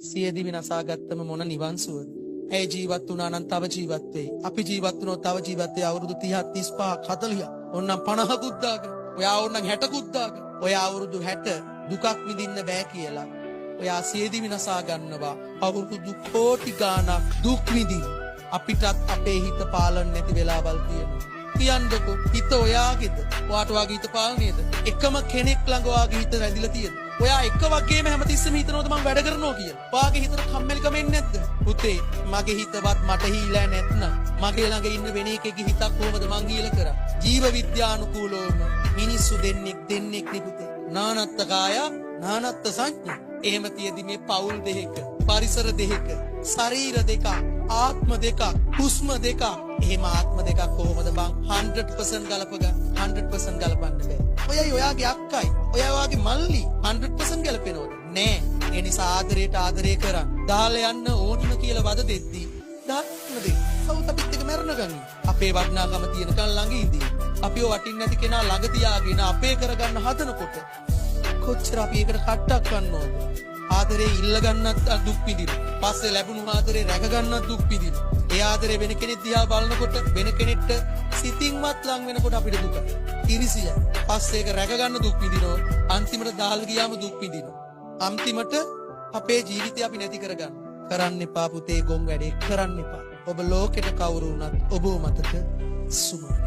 සියදි විනාසාගත්තම මොන නිවන් සුවද? ඇයි ජීවත් වුණා නම් තව ජීවත් වෙයි. අපි ජීවත් වුණොත් තව ජීවත් වෙයි අවුරුදු 30 35 40 ඕන්නම් 50කුත් දාගෙන. ඔයා ඕන්නම් 60කුත් දාගෙන. ඔයා අවුරුදු 60 දුකක් විඳින්න බෑ කියලා. ඔයා සියදි විනාසා ගන්නවා. අවුරුදු කෝටි ගාණක් දුක් විඳින්න. අපිටත් අපේ හිත පාලන නැති වෙලාවල් තියෙනවා. කියන්නකො හිත ඔයාගේද? ඔයාට ඔයාගේ හිත පාලනයේද? එකම කෙනෙක් ළඟ ඔයාගේ හිත රැඳිලා තියෙනවා. ඔයා එක වගේම හැමතිස්සෙම හිතනවද මම වැඩ කරනවා කියලා? ඔයාගේ හිතට කම්මැලිකම එන්නේ නැද්ද? පුතේ මගේ හිතවත් මට හීලා නැත්නම් මගේ ළඟ ඉන්න වෙන එකෙක්ගේ හිතක් කොහමද මං හීල කරා? ජීව විද්‍යානුකූලවම මිනිස්සු දෙන්නෙක් නිපුතේ. නානත්ත කාය නානත්ත සංඥා. එහෙම තියෙදි මේ පවුල් දෙක, පරිසර දෙක, ශරීර දෙක, ආත්ම දෙක, හුස්ම දෙක. එහෙම ආත්ම දෙකක් කොහොමද බං 100% ගලපගන්න 100% ගලපන්න බෑ. ඔයයි ඔයාගේ අක්කයි ඔයාගේ මල්ලි 100% ගැලපෙනවද? නෑ. ඒ නිසා ආදරයට ආදරය කරන්. දාලා යන්න ඕනිම කියලා වද දෙද්දී දාන්න දෙන්න. කවුද අපිත් එක මැරණ ගන්නේ? අපේ වටිනාකම තියෙනකන් ළඟ ඉඳී. අපිව වටින්න නැති කෙනා ළඟ තියාගෙන අපේ කරගන්න හදනකොට කොච්චර අපි ඒකට කට්ටක් ගන්නවද? ආදරේ ඉල්ල ගන්නත් දුක් විඳින. පස්සේ ලැබුණු ආදරේ රැක ගන්නත් දුක් විඳින. ඒ ආදරේ වෙන කෙනෙක් දිහා බලනකොට වෙන කෙනෙක්ට සිතින්වත් ලං වෙනකොට අපිට දුක. ඉරිසිය. පස්සේ ඒක රැක ගන්න දුක් විඳිනවා. අන්තිමට දාලා ගියාම දුක් විඳිනවා. අන්තිමට අපේ ජීවිතය අපි නැති කරගන්න. කරන්න එපා පුතේ ගොන් වැඩේ කරන්න එපා. ඔබ ලෝකෙට කවුරු වුණත් ඔබ මතක සුමන.